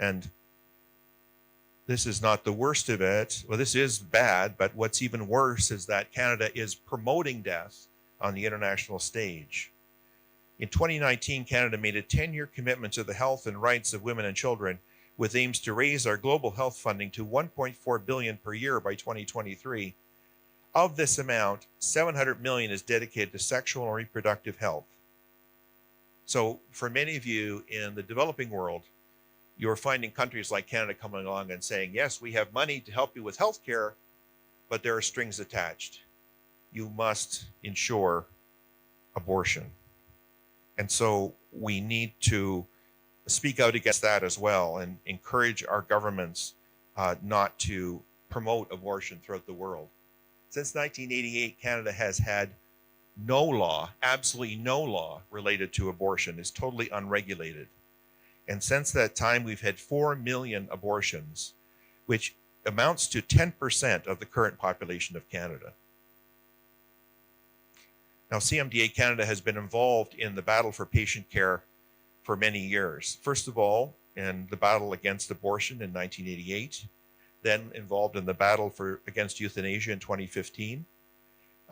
And this is not the worst of it. Well, this is bad, but what's even worse is that Canada is promoting death on the international stage. In 2019, Canada made a 10-year commitment to the health and rights of women and children, with aims to raise our global health funding to $1.4 billion per year by 2023. Of this amount, $700 million is dedicated to sexual and reproductive health. So for many of you in the developing world, you're finding countries like Canada coming along and saying, yes, we have money to help you with health care, but there are strings attached. You must ensure abortion. And so we need to speak out against that as well and encourage our governments not to promote abortion throughout the world. Since 1988, Canada has had no law, absolutely no law related to abortion. It's totally unregulated. And since that time, we've had 4 million abortions, which amounts to 10% of the current population of Canada. Now, CMDA Canada has been involved in the battle for patient care for many years. First of all, in the battle against abortion in 1988, then involved in the battle against euthanasia in 2015.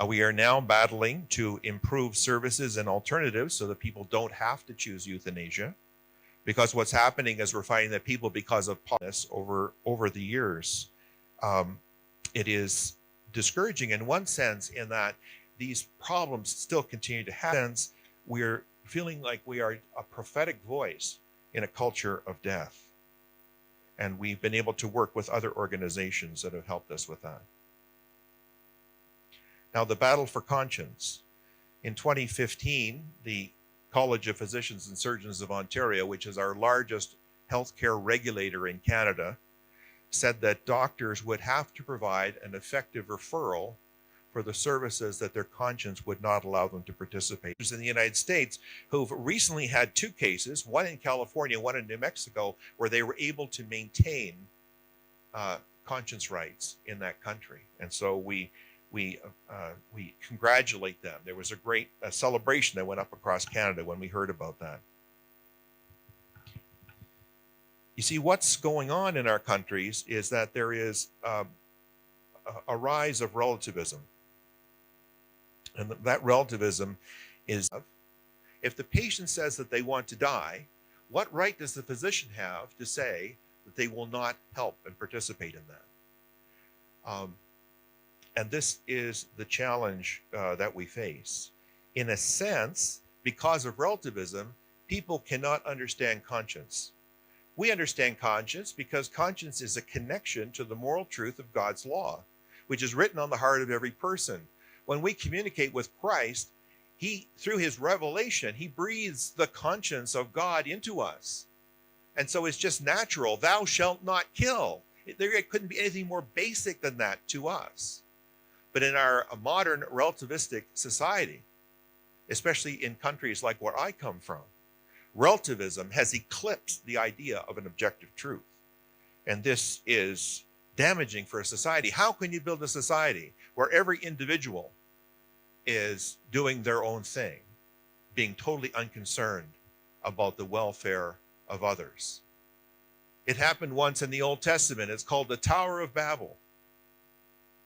We are now battling to improve services and alternatives so that people don't have to choose euthanasia. Because what's happening is we're finding that people, because of politics over the years, it is discouraging in one sense in that these problems still continue to happen. We're feeling like we are a prophetic voice in a culture of death. And we've been able to work with other organizations that have helped us with that. Now, the battle for conscience. In 2015, the College of Physicians and Surgeons of Ontario, which is our largest healthcare regulator in Canada, said that doctors would have to provide an effective referral for the services that their conscience would not allow them to participate. In the United States, who've recently had 2 cases, one in California, one in New Mexico, where they were able to maintain conscience rights in that country. And so we congratulate them. There was a great celebration that went up across Canada when we heard about that. You see, what's going on in our countries is that there is a rise of relativism. And that relativism is, if the patient says that they want to die, what right does the physician have to say that they will not help and participate in that? And this is the challenge that we face. In a sense, because of relativism, people cannot understand conscience. We understand conscience because conscience is a connection to the moral truth of God's law, which is written on the heart of every person. When we communicate with Christ, through his revelation, he breathes the conscience of God into us. And so it's just natural. Thou shalt not kill. There couldn't be anything more basic than that to us. But in our modern relativistic society, especially in countries like where I come from, relativism has eclipsed the idea of an objective truth. And this is damaging for a society. How can you build a society where every individual is doing their own thing, being totally unconcerned about the welfare of others? It happened once in the Old Testament. It's called the Tower of Babel.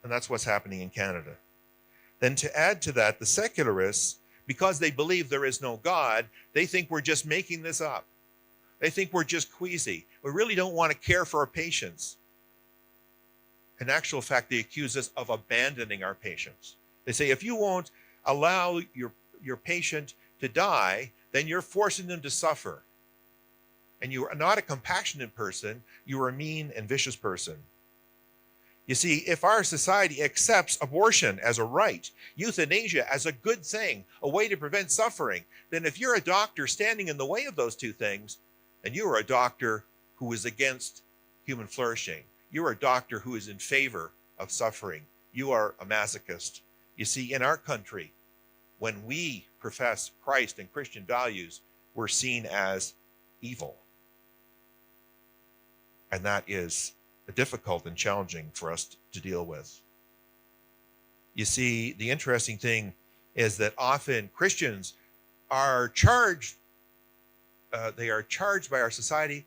And that's what's happening in Canada. Then to add to that, the secularists, because they believe there is no God, they think we're just making this up. They think we're just queasy. We really don't want to care for our patients. In actual fact, they accuse us of abandoning our patients. They say, if you won't allow your patient to die, then you're forcing them to suffer. And you are not a compassionate person, you are a mean and vicious person. You see, if our society accepts abortion as a right, euthanasia as a good thing, a way to prevent suffering, then if you're a doctor standing in the way of those two things, then you are a doctor who is against human flourishing. You are a doctor who is in favor of suffering. You are a masochist. You see, in our country, when we profess Christ and Christian values, we're seen as evil. And that is difficult and challenging for us to deal with. You see, the interesting thing is that often Christians are charged, they are charged by our society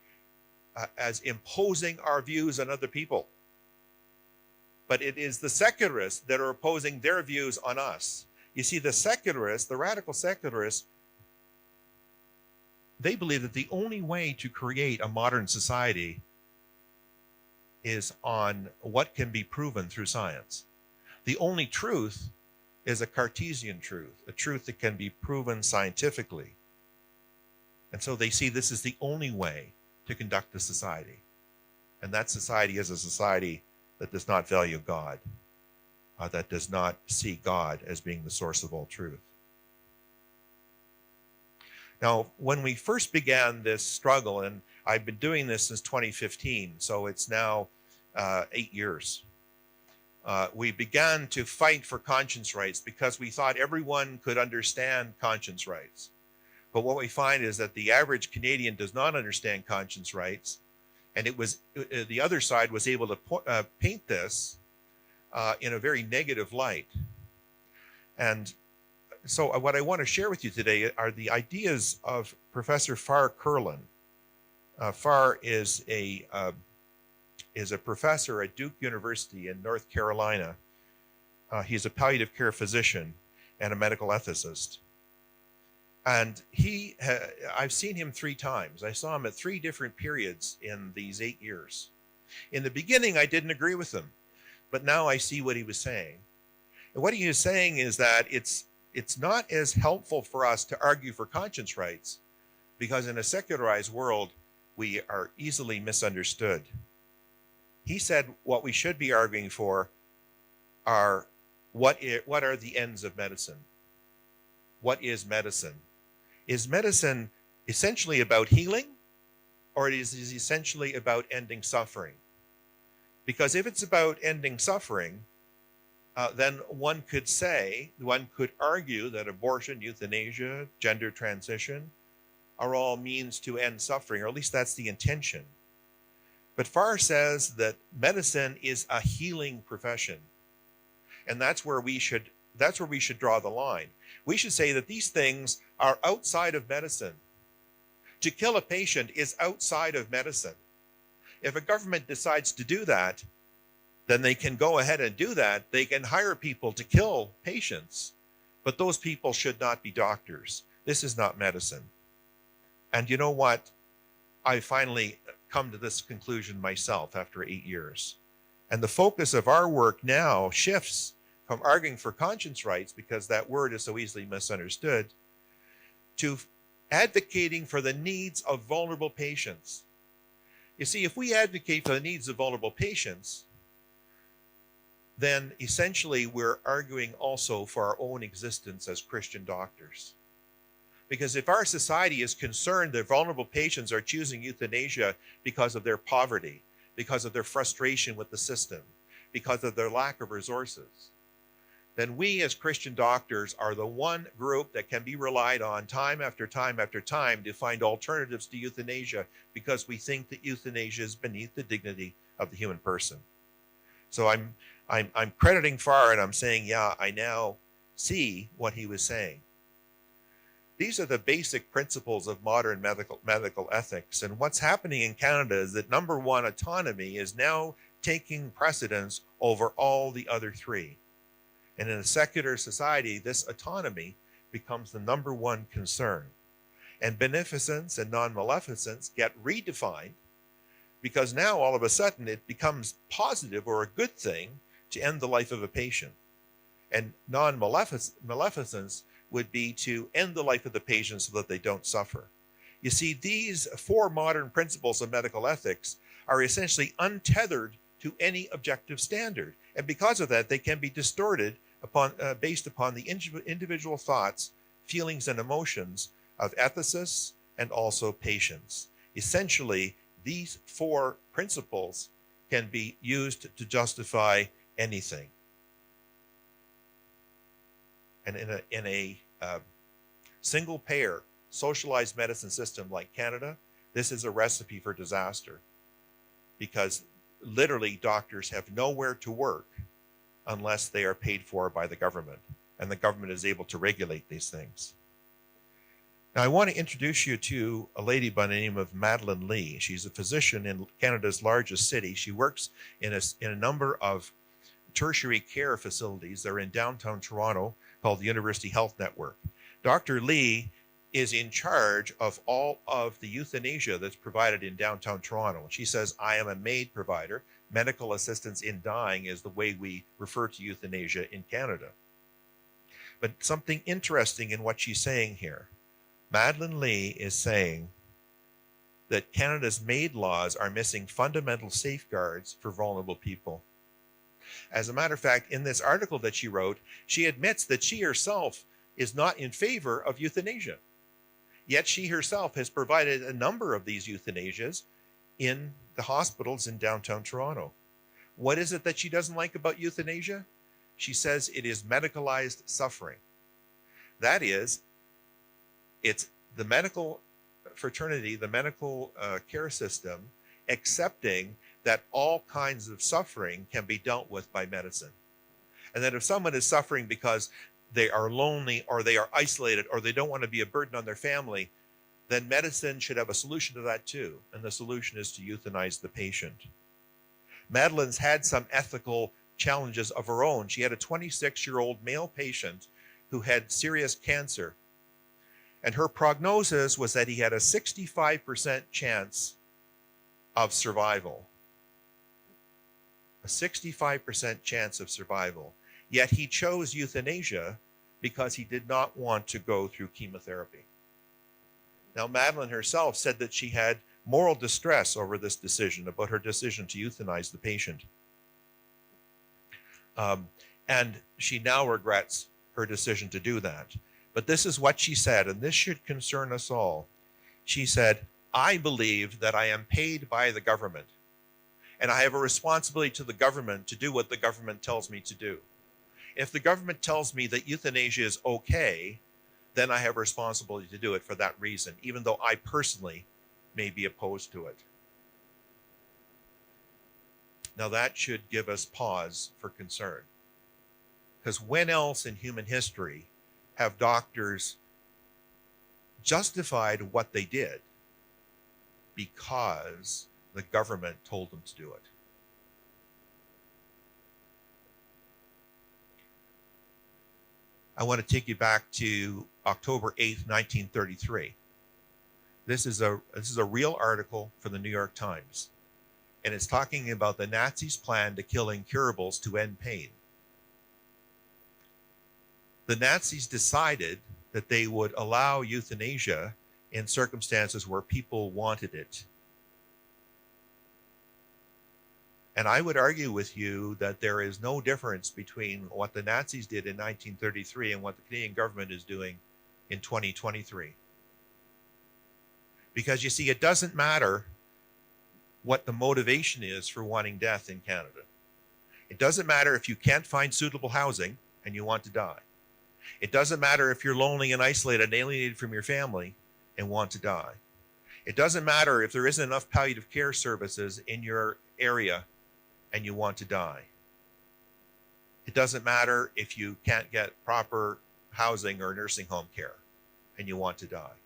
as imposing our views on other people. But it is the secularists that are opposing their views on us. You see, the secularists, the radical secularists, they believe that the only way to create a modern society is on what can be proven through science. The only truth is a Cartesian truth, a truth that can be proven scientifically. And so they see this is the only way to conduct a society. And that society is a society that does not value God, that does not see God as being the source of all truth. Now, when we first began this struggle, and I've been doing this since 2015, so it's now 8 years, we began to fight for conscience rights because we thought everyone could understand conscience rights. But what we find is that the average Canadian does not understand conscience rights, and it was the other side was able to paint this in a very negative light. And so what I want to share with you today are the ideas of Professor Farr Curlin. Farr is a professor at Duke University in North Carolina. He's a palliative care physician and a medical ethicist. And I've seen him 3 times. I saw him at 3 different periods in these 8 years. In the beginning, I didn't agree with him, but now I see what he was saying. And what he was saying is that it's not as helpful for us to argue for conscience rights because in a secularized world, we are easily misunderstood. He said what we should be arguing for are what are the ends of medicine? What is medicine? Is medicine essentially about healing, or is it essentially about ending suffering? Because if it's about ending suffering, then one could argue that abortion, euthanasia, gender transition are all means to end suffering, or at least that's the intention. But Farr says that medicine is a healing profession, and that's where we should draw the line. We should say that these things are outside of medicine. To kill a patient is outside of medicine. If a government decides to do that, then they can go ahead and do that. They can hire people to kill patients, but those people should not be doctors. This is not medicine. And you know what? I finally come to this conclusion myself after 8 years. And the focus of our work now shifts from arguing for conscience rights, because that word is so easily misunderstood, to advocating for the needs of vulnerable patients. You see, if we advocate for the needs of vulnerable patients, then essentially we're arguing also for our own existence as Christian doctors. Because if our society is concerned that vulnerable patients are choosing euthanasia because of their poverty, because of their frustration with the system, because of their lack of resources, then we as Christian doctors are the one group that can be relied on time after time after time to find alternatives to euthanasia, because we think that euthanasia is beneath the dignity of the human person. So I'm crediting Farr, and I'm saying, yeah, I now see what he was saying. These are the basic principles of modern medical ethics. And what's happening in Canada is that number one, autonomy is now taking precedence over all the other 3. And in a secular society, this autonomy becomes the number one concern. And beneficence and non-maleficence get redefined, because now all of a sudden it becomes positive or a good thing to end the life of a patient. And non-maleficence would be to end the life of the patient so that they don't suffer. You see, these 4 modern principles of medical ethics are essentially untethered to any objective standard. And because of that, they can be distorted based upon the individual thoughts, feelings, and emotions of ethicists and also patients. Essentially, these 4 principles can be used to justify anything. And in a single-payer, socialized medicine system like Canada, this is a recipe for disaster, because literally doctors have nowhere to work unless they are paid for by the government, and the government is able to regulate these things. Now, I want to introduce you to a lady by the name of Madeline Lee. She's a physician in Canada's largest city. She works in a number of tertiary care facilities. They're in downtown Toronto called the University Health Network. Dr. Lee is in charge of all of the euthanasia that's provided in downtown Toronto. She says, I am a MAID provider. Medical assistance in dying is the way we refer to euthanasia in Canada. But something interesting in what she's saying here. Madeline Lee is saying that Canada's MAID laws are missing fundamental safeguards for vulnerable people. As a matter of fact, in this article that she wrote, she admits that she herself is not in favor of euthanasia. Yet she herself has provided a number of these euthanasias in the hospitals in downtown Toronto. What is it that she doesn't like about euthanasia? She says it is medicalized suffering. That is, it's the medical fraternity, the medical care system, accepting that all kinds of suffering can be dealt with by medicine. And that if someone is suffering because they are lonely or they are isolated or they don't want to be a burden on their family, then medicine should have a solution to that too. And the solution is to euthanize the patient. Madeline's had some ethical challenges of her own. She had a 26-year-old male patient who had serious cancer. And her prognosis was that he had a 65% chance of survival. A 65% chance of survival. Yet he chose euthanasia because he did not want to go through chemotherapy. Now, Madeline herself said that she had moral distress over this decision, about her decision to euthanize the patient. And she now regrets her decision to do that. But this is what she said, and this should concern us all. She said, I believe that I am paid by the government, and I have a responsibility to the government to do what the government tells me to do. If the government tells me that euthanasia is okay, then I have a responsibility to do it for that reason, even though I personally may be opposed to it. Now that should give us pause for concern. Because when else in human history have doctors justified what they did because the government told them to do it? I want to take you back to October 8th, 1933. This is a real article from the New York Times, and it's talking about the Nazis' plan to kill incurables to end pain. The Nazis decided that they would allow euthanasia in circumstances where people wanted it. And I would argue with you that there is no difference between what the Nazis did in 1933 and what the Canadian government is doing in 2023. Because you see, it doesn't matter what the motivation is for wanting death in Canada. It doesn't matter if you can't find suitable housing and you want to die. It doesn't matter if you're lonely and isolated and alienated from your family and want to die. It doesn't matter if there isn't enough palliative care services in your area and you want to die. It doesn't matter if you can't get proper housing or nursing home care and you want to die.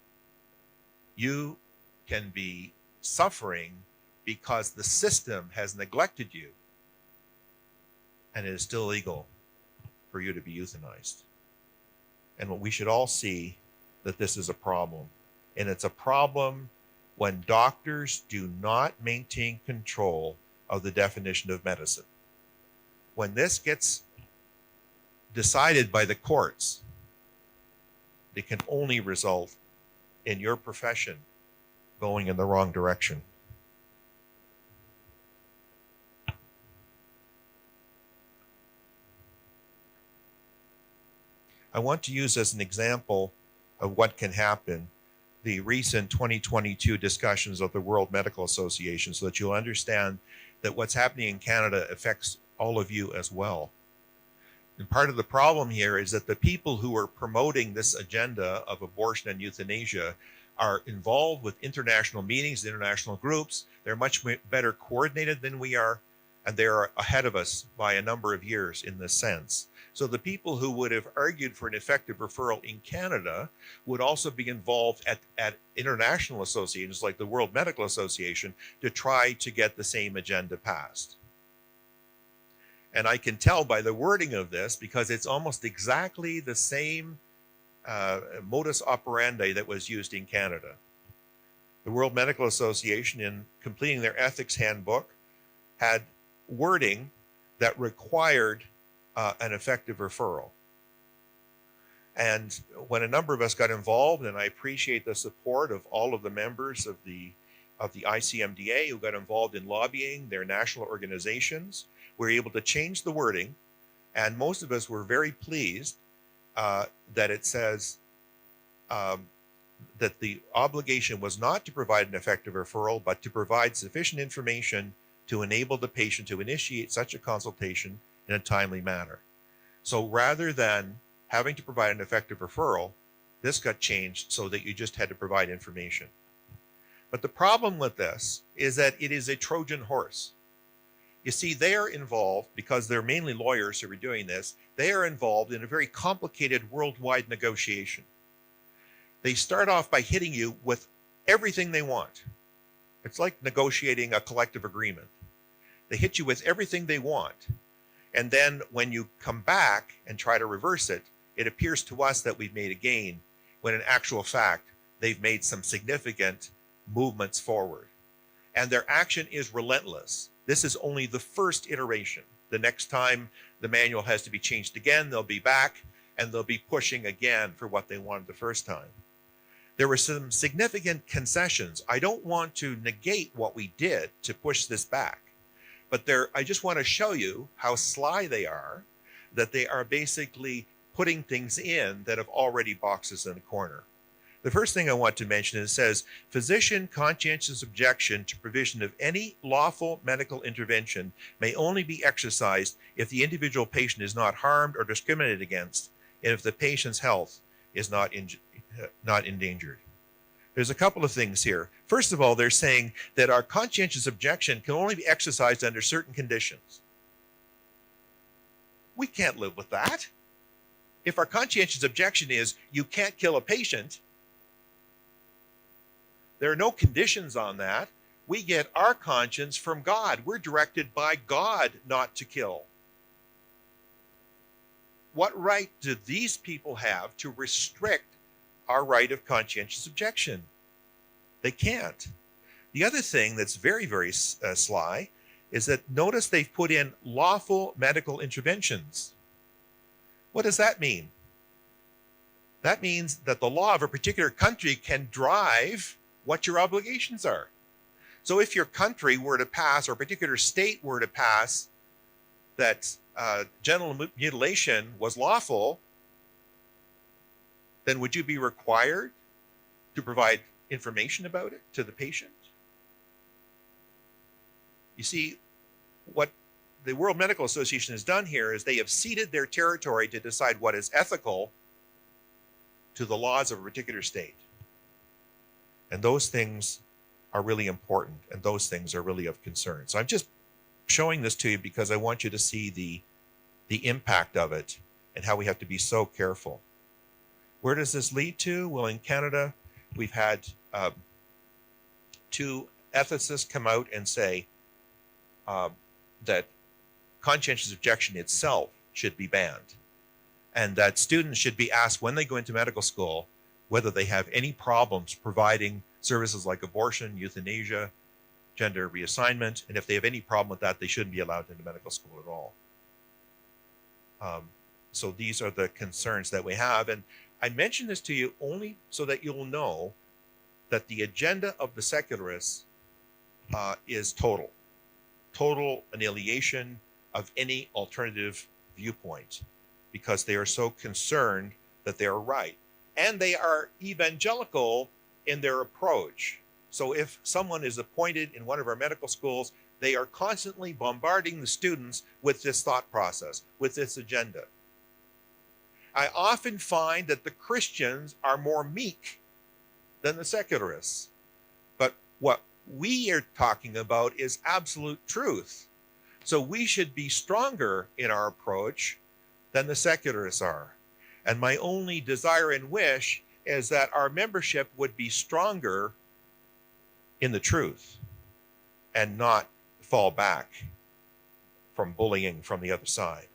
You can be suffering because the system has neglected you, and it is still legal for you to be euthanized. And we should all see that this is a problem. And it's a problem when doctors do not maintain control of the definition of medicine. When this gets decided by the courts, it can only result in your profession going in the wrong direction. I want to use as an example of what can happen the recent 2022 discussions of the World Medical Association, so that you'll understand that what's happening in Canada affects all of you as well. And part of the problem here is that the people who are promoting this agenda of abortion and euthanasia are involved with international meetings, international groups. They're much better coordinated than we are, and they're ahead of us by a number of years in this sense. So the people who would have argued for an effective referral in Canada would also be involved at international associations like the World Medical Association to try to get the same agenda passed. And I can tell by the wording of this, because it's almost exactly the same modus operandi that was used in Canada. The World Medical Association, in completing their ethics handbook, had wording that required an effective referral. And when a number of us got involved, and I appreciate the support of all of the members of the ICMDA who got involved in lobbying their national organizations, we were able to change the wording, and most of us were very pleased that it says that the obligation was not to provide an effective referral, but to provide sufficient information to enable the patient to initiate such a consultation in a timely manner. So rather than having to provide an effective referral, this got changed so that you just had to provide information. But the problem with this is that it is a Trojan horse. You see, they are involved, because they're mainly lawyers who are doing this, they are involved in a very complicated worldwide negotiation. They start off by hitting you with everything they want. It's like negotiating a collective agreement. They hit you with everything they want. And then when you come back and try to reverse it, it appears to us that we've made a gain, when in actual fact, they've made some significant movements forward. And their action is relentless. This is only the first iteration. The next time the manual has to be changed again, they'll be back and they'll be pushing again for what they wanted the first time. There were some significant concessions. I don't want to negate what we did to push this back, but I just want to show you how sly they are, that they are basically putting things in that have already boxes in the corner. The first thing I want to mention is it says, physician conscientious objection to provision of any lawful medical intervention may only be exercised if the individual patient is not harmed or discriminated against, and if the patient's health is not endangered. There's a couple of things here. First of all, they're saying that our conscientious objection can only be exercised under certain conditions. We can't live with that. If our conscientious objection is you can't kill a patient, there are no conditions on that. We get our conscience from God. We're directed by God not to kill. What right do these people have to restrict our right of conscientious objection? They can't. The other thing that's very, very sly is that notice they've put in lawful medical interventions. What does that mean? That means that the law of a particular country can drive what your obligations are. So if your country were to pass, or a particular state were to pass, that genital mutilation was lawful, then would you be required to provide information about it to the patient? You see, what the World Medical Association has done here is they have ceded their territory to decide what is ethical to the laws of a particular state. And those things are really important, and those things are really of concern. So I'm just showing this to you because I want you to see the impact of it and how we have to be so careful. Where does this lead to? Well, in Canada, we've had two ethicists come out and say that conscientious objection itself should be banned, and that students should be asked when they go into medical school whether they have any problems providing services like abortion, euthanasia, gender reassignment, and if they have any problem with that, they shouldn't be allowed into medical school at all. So these are the concerns that we have, and I mention this to you only so that you'll know that the agenda of the secularists is total annihilation of any alternative viewpoint, because they are so concerned that they are right. And they are evangelical in their approach. So if someone is appointed in one of our medical schools, they are constantly bombarding the students with this thought process, with this agenda. I often find that the Christians are more meek than the secularists. But what we are talking about is absolute truth. So we should be stronger in our approach than the secularists are. And my only desire and wish is that our membership would be stronger in the truth and not fall back from bullying from the other side.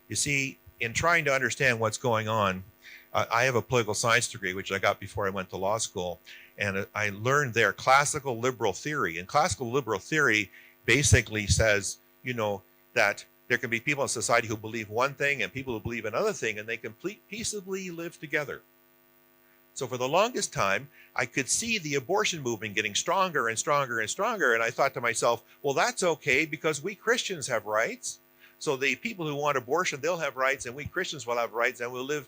You see, in trying to understand what's going on, I have a political science degree, which I got before I went to law school, and I learned there classical liberal theory. And classical liberal theory basically says, that there can be people in society who believe one thing and people who believe another thing, and they can peaceably live together. So for the longest time, I could see the abortion movement getting stronger and stronger and stronger. And I thought to myself, well, that's okay because we Christians have rights. So the people who want abortion, they'll have rights, and we Christians will have rights, and we'll live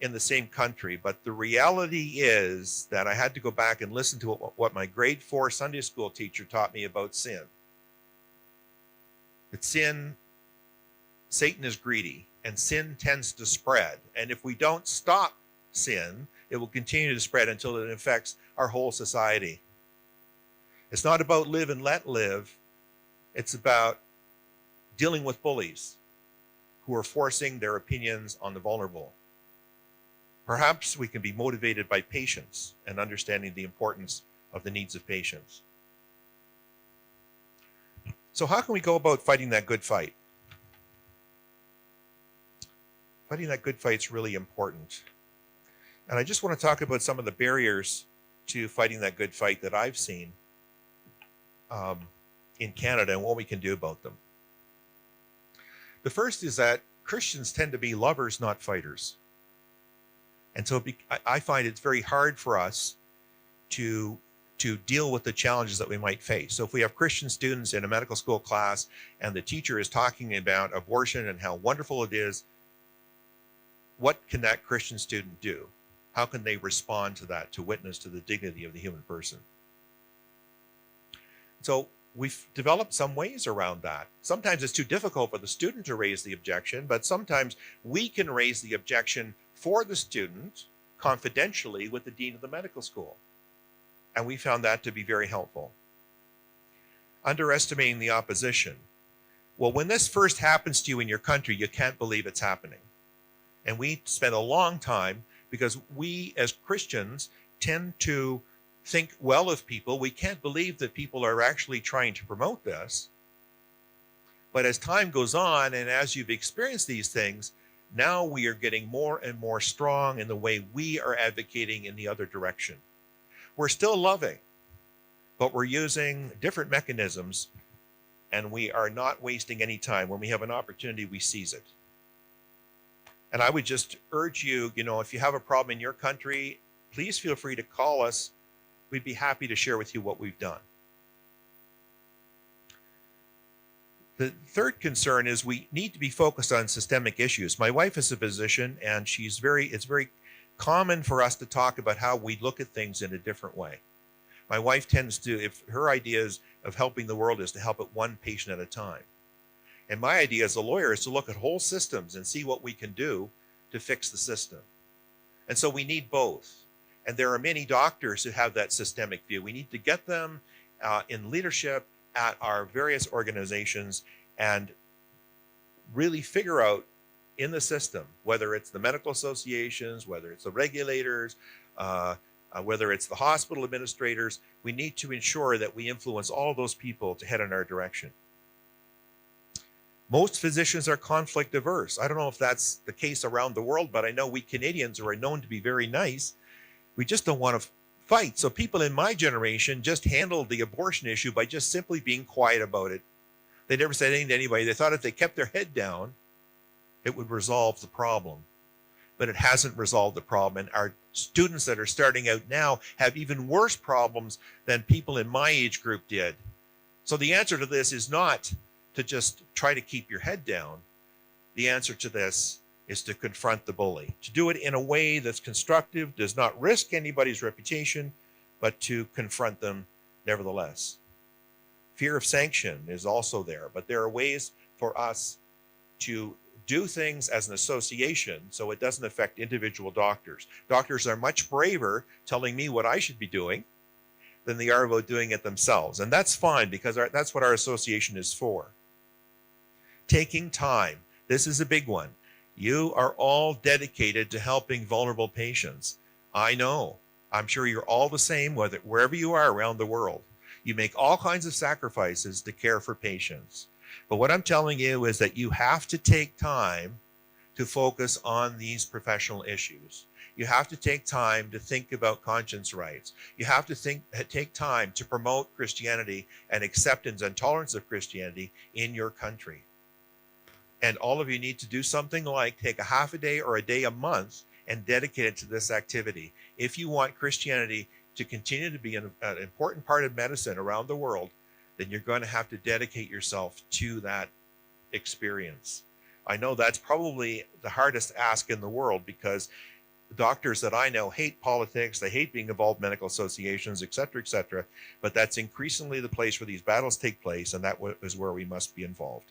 in the same country. But the reality is that I had to go back and listen to what my grade 4 Sunday school teacher taught me about sin. That sin, Satan is greedy, and sin tends to spread. And if we don't stop sin, it will continue to spread until it affects our whole society. It's not about live and let live. It's about dealing with bullies who are forcing their opinions on the vulnerable. Perhaps we can be motivated by patience and understanding the importance of the needs of patients. So how can we go about fighting that good fight? Fighting that good fight is really important. And I just want to talk about some of the barriers to fighting that good fight that I've seen in Canada and what we can do about them. The first is that Christians tend to be lovers, not fighters. And so I find it's very hard for us to deal with the challenges that we might face. So if we have Christian students in a medical school class and the teacher is talking about abortion and how wonderful it is, what can that Christian student do? How can they respond to that, to witness to the dignity of the human person? So we've developed some ways around that. Sometimes it's too difficult for the student to raise the objection, but sometimes we can raise the objection for the student confidentially with the dean of the medical school. And we found that to be very helpful. Underestimating the opposition. Well, when this first happens to you in your country, you can't believe it's happening. And we spent a long time, because we as Christians tend to think well of people. We can't believe that people are actually trying to promote this. But as time goes on, and as you've experienced these things, now we are getting more and more strong in the way we are advocating in the other direction. We're still loving, but we're using different mechanisms, and we are not wasting any time. When we have an opportunity, we seize it. And I would just urge you, if you have a problem in your country, please feel free to call us. We'd be happy to share with you what we've done. The third concern is we need to be focused on systemic issues. My wife is a physician, and it's very common for us to talk about how we look at things in a different way. My wife tends to, if her ideas of helping the world is to help it one patient at a time. And my idea as a lawyer is to look at whole systems and see what we can do to fix the system. And so we need both. And there are many doctors who have that systemic view. We need to get them in leadership at our various organizations and really figure out in the system, whether it's the medical associations, whether it's the regulators, whether it's the hospital administrators, we need to ensure that we influence all those people to head in our direction. Most physicians are conflict averse. I don't know if that's the case around the world, but I know we Canadians are known to be very nice. We just don't want to fight. So people in my generation just handled the abortion issue by just simply being quiet about it. They never said anything to anybody. They thought if they kept their head down, it would resolve the problem. But it hasn't resolved the problem. And our students that are starting out now have even worse problems than people in my age group did. So the answer to this is not to just try to keep your head down. The answer to this is to confront the bully, to do it in a way that's constructive, does not risk anybody's reputation, but to confront them nevertheless. Fear of sanction is also there, but there are ways for us to do things as an association so it doesn't affect individual doctors. Doctors are much braver telling me what I should be doing than they are about doing it themselves. And that's fine, because that's what our association is for. Taking time. This is a big one. You are all dedicated to helping vulnerable patients. I know. I'm sure you're all the same, wherever you are around the world. You make all kinds of sacrifices to care for patients. But what I'm telling you is that you have to take time to focus on these professional issues. You have to take time to think about conscience rights. You have to take time to promote Christianity and acceptance and tolerance of Christianity in your country. And all of you need to do something like take a half a day or a day a month and dedicate it to this activity. If you want Christianity to continue to be an important part of medicine around the world, then you're going to have to dedicate yourself to that experience. I know that's probably the hardest ask in the world, because the doctors that I know hate politics, they hate being involved in medical associations, et cetera, but that's increasingly the place where these battles take place, and that is where we must be involved.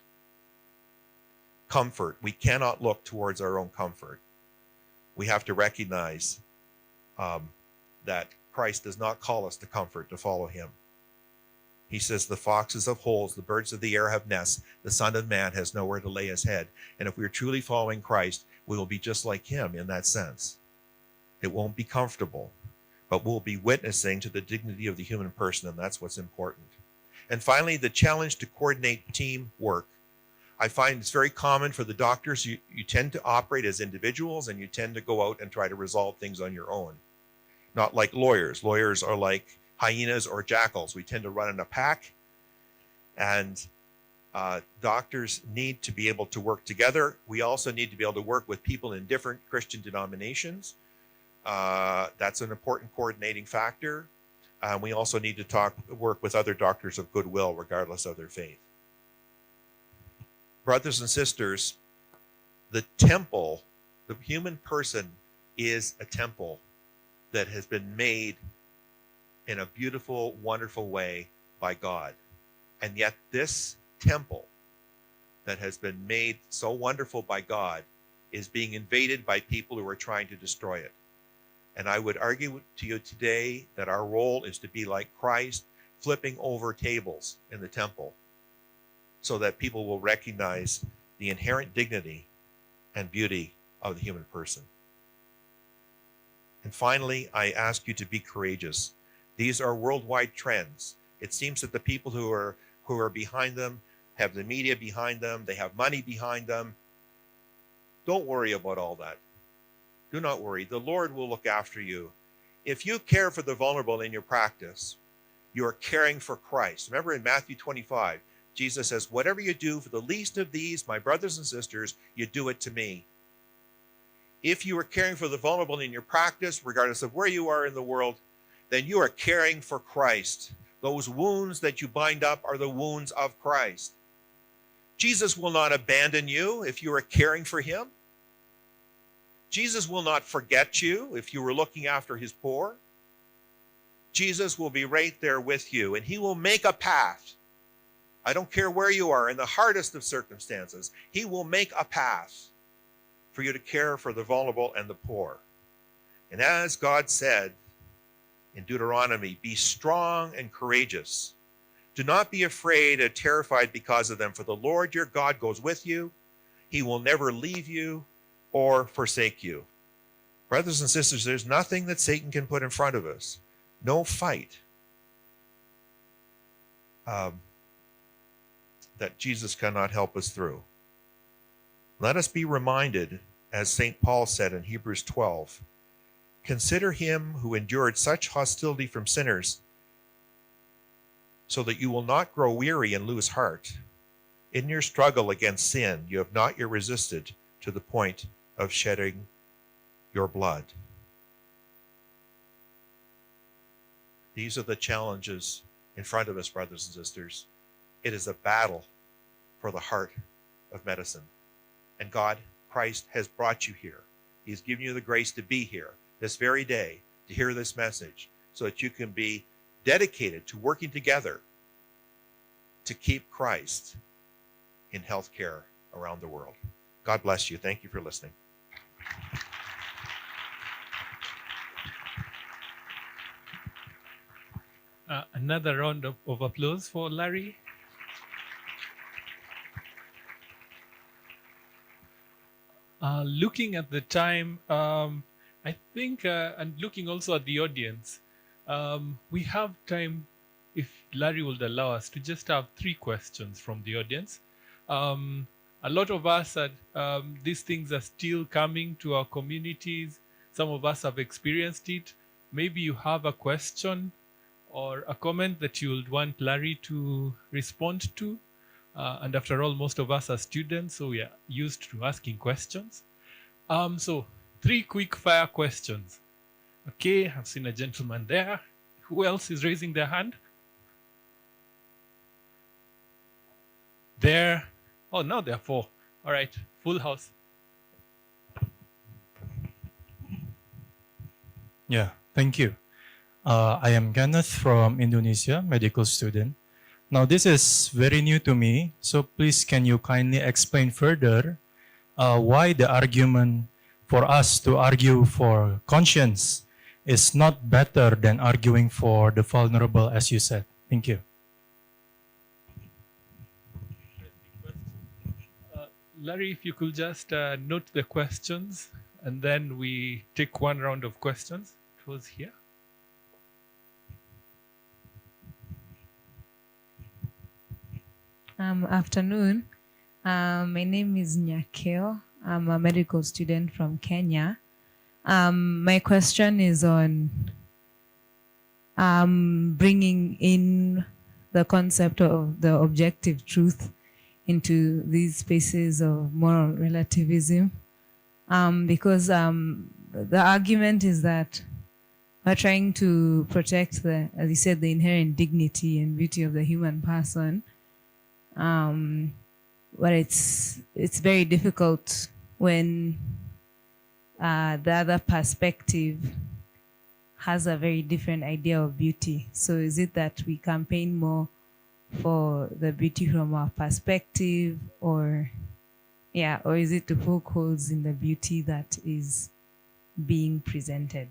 Comfort. We cannot look towards our own comfort. We have to recognize that Christ does not call us to comfort, to follow him. He says, the foxes have holes, the birds of the air have nests, the Son of Man has nowhere to lay his head. And if we're truly following Christ, we will be just like him in that sense. It won't be comfortable, but we'll be witnessing to the dignity of the human person, and that's what's important. And finally, the challenge to coordinate teamwork. I find it's very common for the doctors. You tend to operate as individuals, and you tend to go out and try to resolve things on your own. Not like lawyers. Lawyers are like hyenas or jackals. We tend to run in a pack, and doctors need to be able to work together. We also need to be able to work with people in different Christian denominations. That's an important coordinating factor. We also need to work with other doctors of goodwill, regardless of their faith. Brothers and sisters, the temple, the human person, is a temple that has been made in a beautiful, wonderful way by God. And yet this temple that has been made so wonderful by God is being invaded by people who are trying to destroy it. And I would argue to you today that our role is to be like Christ, flipping over tables in the temple, so that people will recognize the inherent dignity and beauty of the human person. And finally, I ask you to be courageous. These are worldwide trends. It seems that the people who are behind them have the media behind them, they have money behind them. Don't worry about all that. Do not worry. The Lord will look after you. If you care for the vulnerable in your practice, you are caring for Christ. Remember in Matthew 25, Jesus says, whatever you do for the least of these, my brothers and sisters, you do it to me. If you are caring for the vulnerable in your practice, regardless of where you are in the world, then you are caring for Christ. Those wounds that you bind up are the wounds of Christ. Jesus will not abandon you if you are caring for him. Jesus will not forget you if you are looking after his poor. Jesus will be right there with you, and he will make a path. I don't care where you are, in the hardest of circumstances, he will make a path for you to care for the vulnerable and the poor. And as God said in Deuteronomy, be strong and courageous. Do not be afraid or terrified because of them, for the Lord your God goes with you. He will never leave you or forsake you. Brothers and sisters, there's nothing that Satan can put in front of us. No fight that Jesus cannot help us through. Let us be reminded, as St. Paul said in Hebrews 12, consider him who endured such hostility from sinners, so that you will not grow weary and lose heart. In your struggle against sin, you have not yet resisted to the point of shedding your blood. These are the challenges in front of us, brothers and sisters. It is a battle for the heart of medicine. And God, Christ, has brought you here. He's given you the grace to be here this very day, to hear this message, so that you can be dedicated to working together to keep Christ in healthcare around the world. God bless you. Thank you for listening. Another round of applause for Larry. Looking at the time, I think, and looking also at the audience, we have time, if Larry would allow us, to just have 3 questions from the audience. A lot of us, these things are still coming to our communities. Some of us have experienced it. Maybe you have a question or a comment that you would want Larry to respond to. And after all, most of us are students, so we are used to asking questions. So 3 quick fire questions. Okay, I've seen a gentleman there. Who else is raising their hand? There. Oh, now there are 4. All right, full house. Yeah, thank you. I am Kenneth from Indonesia, medical student. Now, this is very new to me, so please can you kindly explain further why the argument for us to argue for conscience is not better than arguing for the vulnerable, as you said. Thank you. Larry, if you could just note the questions, and then we take 1 round of questions. It was here. Afternoon. My name is Nyakeo. I'm a medical student from Kenya. My question is on bringing in the concept of the objective truth into these spaces of moral relativism. Because the argument is that we're trying to protect the, as you said, the inherent dignity and beauty of the human person. But it's very difficult when the other perspective has a very different idea of beauty. So is it that we campaign more for the beauty from our perspective, or is it to poke holes in the beauty that is being presented?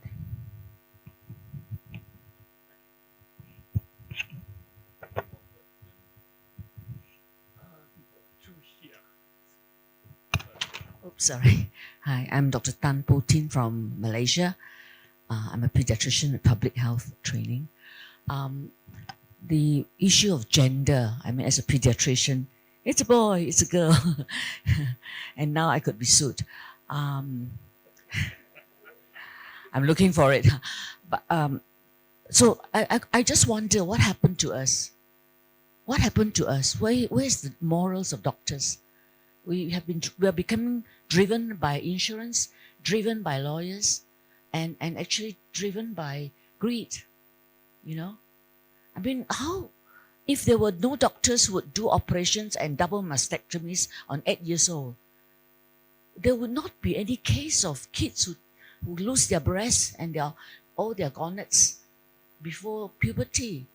Oops, sorry. Hi, I'm Dr. Tan Po Tin from Malaysia. I'm a pediatrician with public health training. The issue of gender, I mean, as a pediatrician, it's a boy, it's a girl, and now I could be sued. I'm looking for it. But so I just wonder what happened to us. What happened to us? Where's the morals of doctors? We are becoming driven by insurance, driven by lawyers, and actually driven by greed. You know, I mean, how if there were no doctors who would do operations and double mastectomies on 8 years old, there would not be any case of kids who lose their breasts and all their gonets before puberty.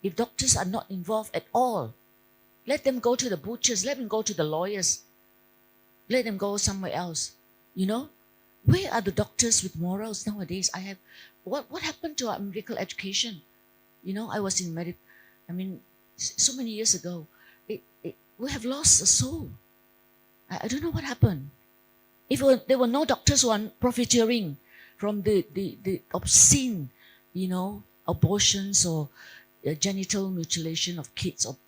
If doctors are not involved at all, let them go to the butchers, let them go to the lawyers, let them go somewhere else. You know, where are the doctors with morals nowadays? What happened to our medical education? You know, I was in so many years ago. We have lost a soul. I don't know what happened. If there were no doctors who are profiteering from the obscene, you know, abortions or genital mutilation of kids or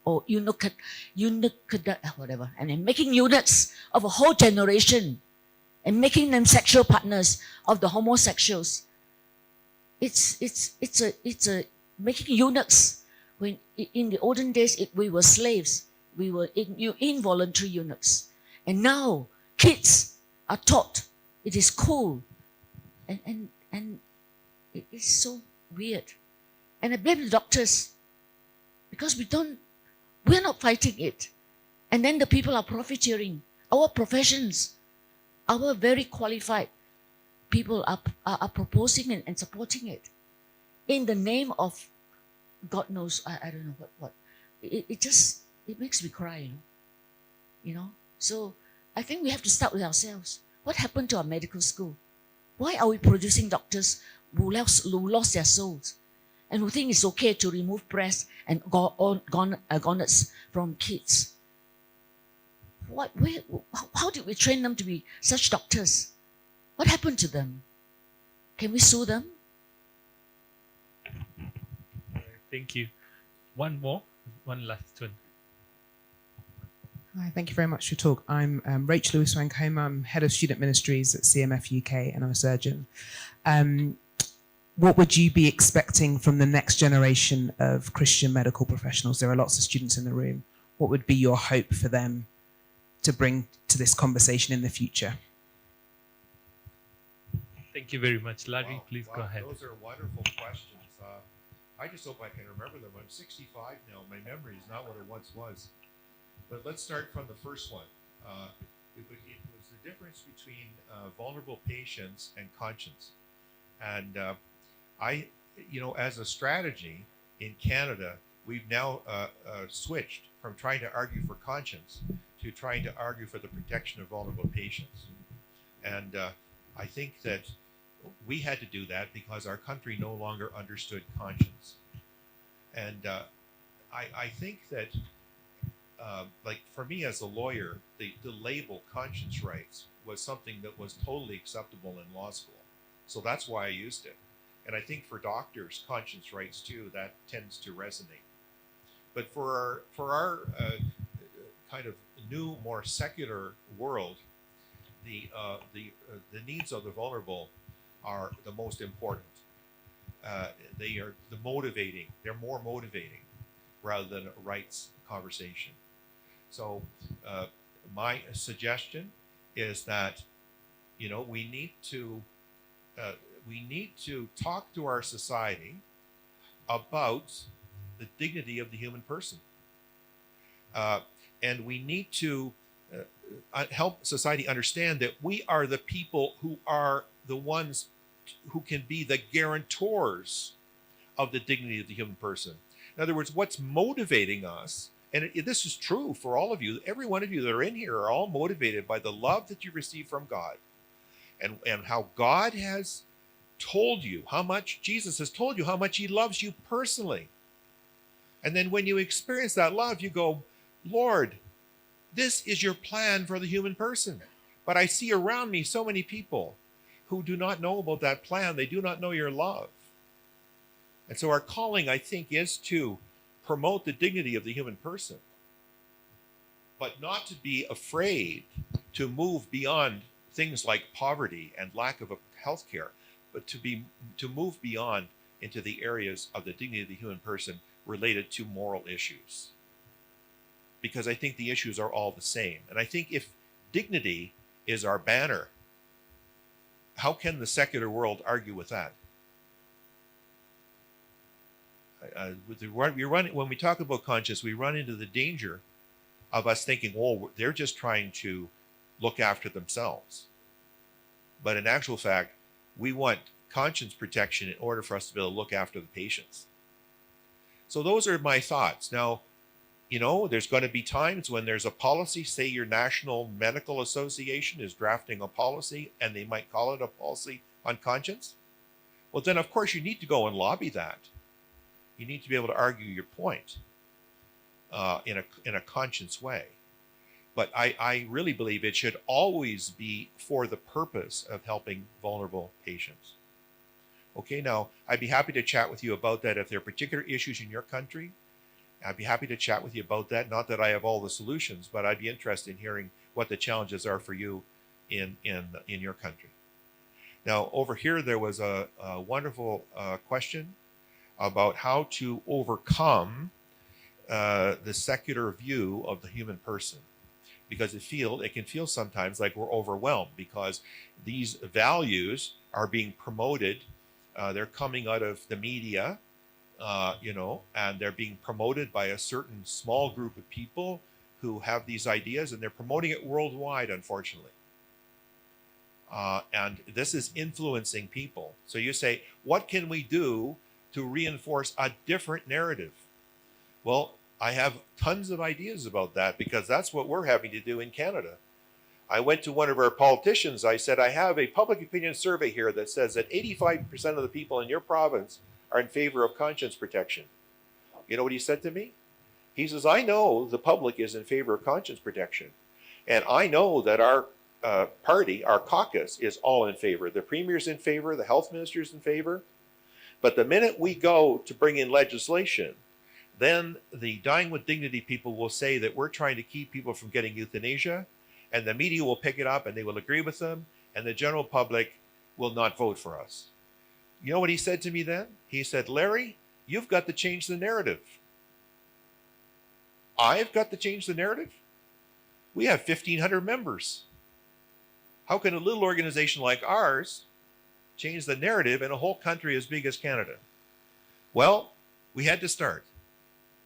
whatever, and then making eunuchs of a whole generation and making them sexual partners of the homosexuals. It's a making eunuchs. When in the olden days we were slaves, we were involuntary eunuchs, and now kids are taught it is cool, and it is so weird. And I blame the doctors because we're not fighting it. And then the people are profiteering. Our professions, our very qualified people are proposing and supporting it in the name of God knows, I don't know what. It makes me cry, you know. So I think we have to start with ourselves. What happened to our medical school? Why are we producing doctors who lost their souls? and who think it's okay to remove breasts and gonads from kids. How did we train them to be such doctors? What happened to them? Can we sue them? Thank you. One more, one last one. Hi, thank you very much for your talk. I'm Rachel Lewis-Wankoma. I'm Head of Student Ministries at CMF UK, and I'm a surgeon. What would you be expecting from the next generation of Christian medical professionals? There are lots of students in the room. What would be your hope for them to bring to this conversation in the future? Thank you very much. Larry, Wow, please wow, go ahead. Those are wonderful questions. I just hope I can remember them. I'm 65 now. My memory is not what it once was. But let's start from the first one. It was the difference between vulnerable patients and conscience. And as a strategy in Canada, we've now switched from trying to argue for conscience to trying to argue for the protection of vulnerable patients. And I think that we had to do that because our country no longer understood conscience. And I think that, like for me as a lawyer, the label conscience rights was something that was totally acceptable in law school. So that's why I used it. And I think for doctors, conscience rights too, that tends to resonate. But for our kind of new, more secular world, the needs of the vulnerable are the most important. They are the motivating. They're more motivating rather than a rights conversation. So my suggestion is that we need to talk to our society about the dignity of the human person, and we need to help society understand that we are the people who are the ones who can be the guarantors of the dignity of the human person. In other words, what's motivating us, and this is true for all of you, every one of you that are in here are all motivated by the love that you receive from God, and how God has told you how much, Jesus has told you how much he loves you personally. And then when you experience that love, you go, Lord, this is your plan for the human person. But I see around me so many people who do not know about that plan. They do not know your love. And so our calling, I think, is to promote the dignity of the human person, but not to be afraid to move beyond things like poverty and lack of health care, but to move beyond into the areas of the dignity of the human person related to moral issues. Because I think the issues are all the same. And I think if dignity is our banner, how can the secular world argue with that? When we talk about conscience, we run into the danger of us thinking, oh, they're just trying to look after themselves. But in actual fact, we want conscience protection in order for us to be able to look after the patients. So those are my thoughts. Now, there's going to be times when there's a policy, say your National Medical Association is drafting a policy and they might call it a policy on conscience. Well, then of course you need to go and lobby that. You need to be able to argue your point in a conscious way. But I really believe it should always be for the purpose of helping vulnerable patients. Okay, now I'd be happy to chat with you about that if there are particular issues in your country. I'd be happy to chat with you about that. Not that I have all the solutions, but I'd be interested in hearing what the challenges are for you in your country. Now, over here, there was a wonderful question about how to overcome the secular view of the human person. Because it can feel sometimes like we're overwhelmed because these values are being promoted. They're coming out of the media, and they're being promoted by a certain small group of people who have these ideas, and they're promoting it worldwide, unfortunately. And this is influencing people. So you say, what can we do to reinforce a different narrative? Well, I have tons of ideas about that because that's what we're having to do in Canada. I went to one of our politicians. I said, I have a public opinion survey here that says that 85% of the people in your province are in favor of conscience protection. You know what he said to me? He says, I know the public is in favor of conscience protection. And I know that our party, our caucus, is all in favor. The premier's in favor, the health minister's in favor. But the minute we go to bring in legislation, then the Dying with Dignity people will say that we're trying to keep people from getting euthanasia, and the media will pick it up and they will agree with them, and the general public will not vote for us. You know what he said to me then? He said, Larry, you've got to change the narrative. I've got to change the narrative? We have 1,500 members. How can a little organization like ours change the narrative in a whole country as big as Canada? Well, we had to start.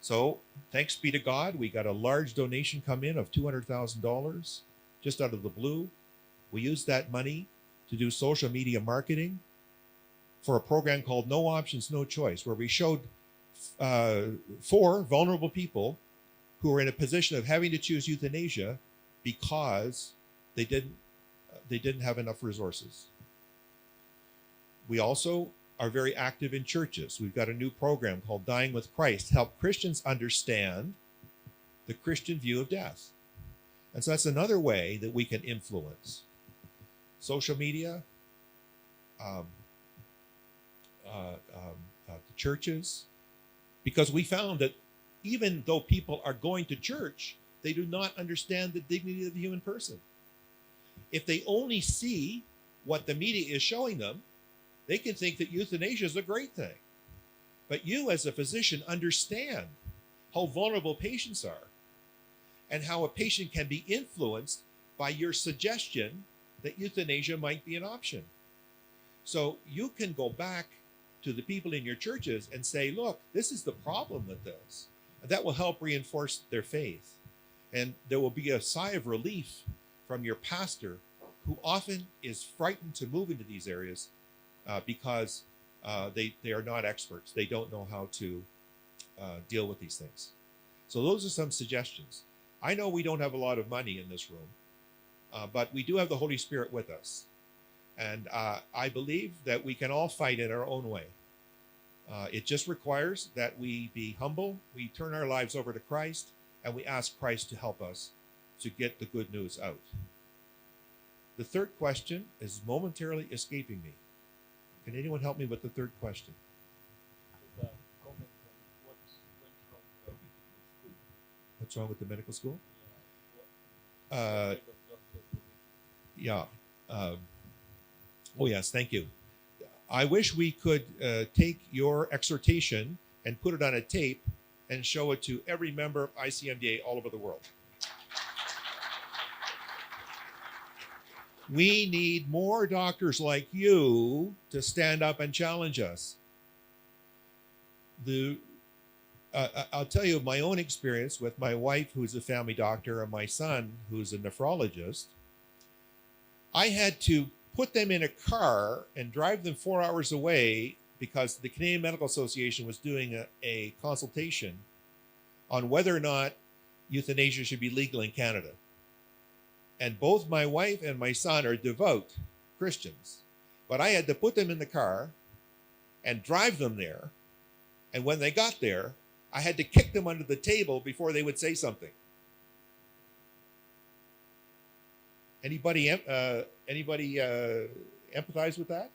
So thanks be to God, we got a large donation come in of $200,000 just out of the blue. We used that money to do social media marketing for a program called No Options, No Choice, where we showed 4 vulnerable people who were in a position of having to choose euthanasia because they didn't have enough resources. We also are very active in churches. We've got a new program called Dying with Christ to help Christians understand the Christian view of death. And so that's another way that we can influence. Social media, the churches, because we found that even though people are going to church, they do not understand the dignity of the human person. If they only see what the media is showing them, they can think that euthanasia is a great thing. But you as a physician understand how vulnerable patients are and how a patient can be influenced by your suggestion that euthanasia might be an option. So you can go back to the people in your churches and say, look, this is the problem with this. And that will help reinforce their faith. And there will be a sigh of relief from your pastor, who often is frightened to move into these areas because they are not experts. They don't know how to deal with these things. So those are some suggestions. I know we don't have a lot of money in this room, but we do have the Holy Spirit with us. And I believe that we can all fight in our own way. It just requires that we be humble, we turn our lives over to Christ, and we ask Christ to help us to get the good news out. The third question is momentarily escaping me. Can anyone help me with the third question? What's wrong with the medical school? Yeah. Oh, yes, thank you. I wish we could take your exhortation and put it on a tape and show it to every member of ICMDA all over the world. We need more doctors like you to stand up and challenge us. I'll tell you my own experience with my wife, who's a family doctor, and my son, who's a nephrologist. I had to put them in a car and drive them 4 hours away because the Canadian Medical Association was doing a consultation on whether or not euthanasia should be legal in Canada. And both my wife and my son are devout Christians. But I had to put them in the car and drive them there. And when they got there, I had to kick them under the table before they would say something. Anybody empathize with that?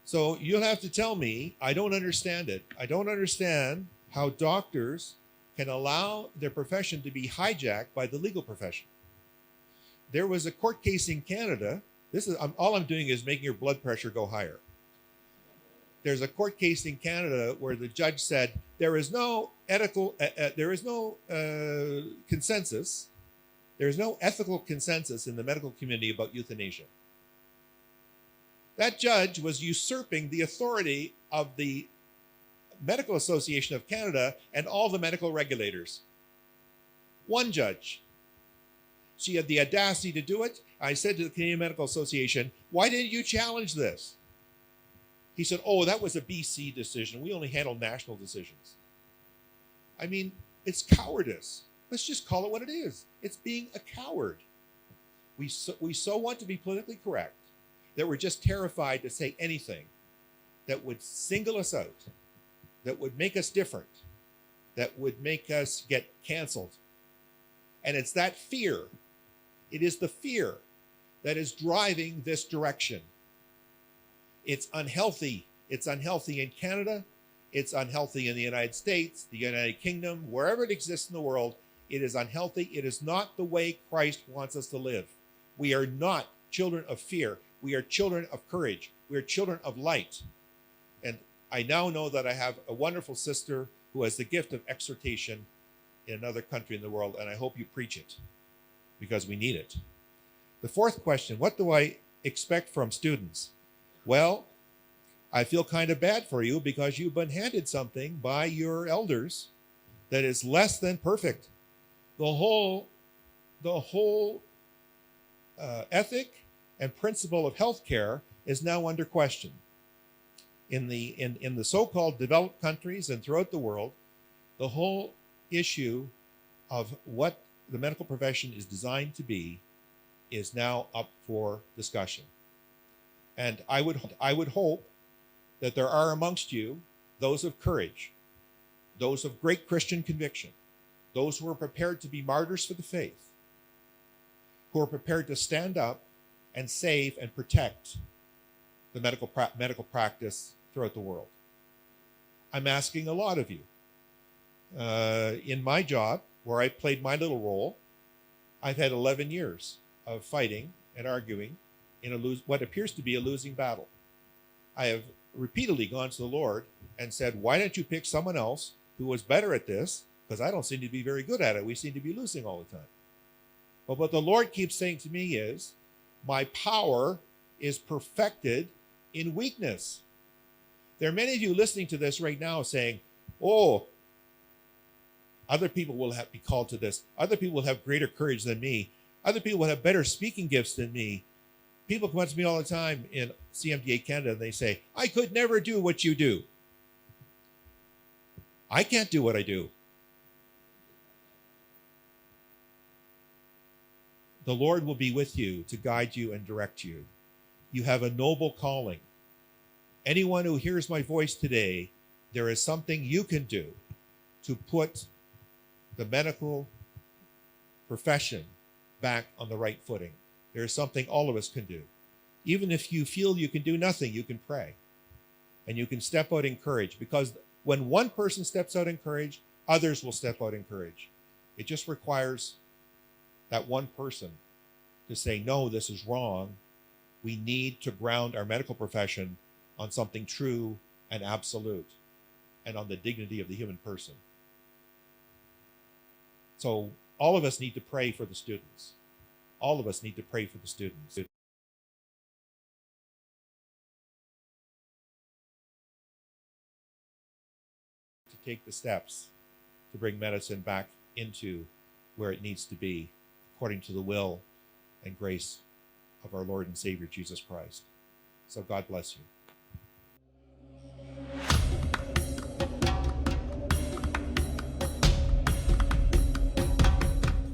So you'll have to tell me, I don't understand it. I don't understand how doctors can allow their profession to be hijacked by the legal profession. There was a court case in Canada. All I'm doing is making your blood pressure go higher. There's a court case in Canada where the judge said there is no consensus. There is no ethical consensus in the medical community about euthanasia. That judge was usurping the authority of the Medical Association of Canada and all the medical regulators. One judge. She had the audacity to do it. I said to the Canadian Medical Association, why didn't you challenge this? He said, oh, that was a BC decision. We only handle national decisions. I mean, it's cowardice. Let's just call it what it is. It's being a coward. We so want to be politically correct that we're just terrified to say anything that would single us out, that would make us different, that would make us get canceled. And it's that fear. It is the fear that is driving this direction. It's unhealthy. It's unhealthy in Canada. It's unhealthy in the United States, the United Kingdom, wherever it exists in the world. It is unhealthy. It is not the way Christ wants us to live. We are not children of fear. We are children of courage. We are children of light. And I now know that I have a wonderful sister who has the gift of exhortation in another country in the world, and I hope you preach it because we need it. The fourth question, what do I expect from students? Well, I feel kind of bad for you because you've been handed something by your elders that is less than perfect. The whole ethic and principle of healthcare is now under question. In the so-called developed countries and throughout the world, the whole issue of what the medical profession is designed to be is now up for discussion. And I would hope that there are amongst you those of courage, those of great Christian conviction, those who are prepared to be martyrs for the faith, who are prepared to stand up and save and protect the medical practice throughout the world. I'm asking a lot of you. In my job, where I played my little role, I've had 11 years of fighting and arguing in what appears to be a losing battle. I have repeatedly gone to the Lord and said, why don't you pick someone else who was better at this? Because I don't seem to be very good at it. We seem to be losing all the time. But what the Lord keeps saying to me is, my power is perfected in weakness. There are many of you listening to this right now saying, oh, other people will be called to this. Other people will have greater courage than me. Other people will have better speaking gifts than me. People come up to me all the time in CMDA Canada and they say, I could never do what you do. I can't do what I do. The Lord will be with you to guide you and direct you. You have a noble calling. Anyone who hears my voice today, there is something you can do to put the medical profession back on the right footing. There is something all of us can do. Even if you feel you can do nothing, you can pray. And you can step out in courage, because when one person steps out in courage, others will step out in courage. It just requires that one person to say, no, this is wrong. We need to ground our medical profession on something true and absolute and on the dignity of the human person. So all of us need to pray for the students. All of us need to pray for the students. To take the steps to bring medicine back into where it needs to be, according to the will and grace of our Lord and Savior, Jesus Christ. So God bless you.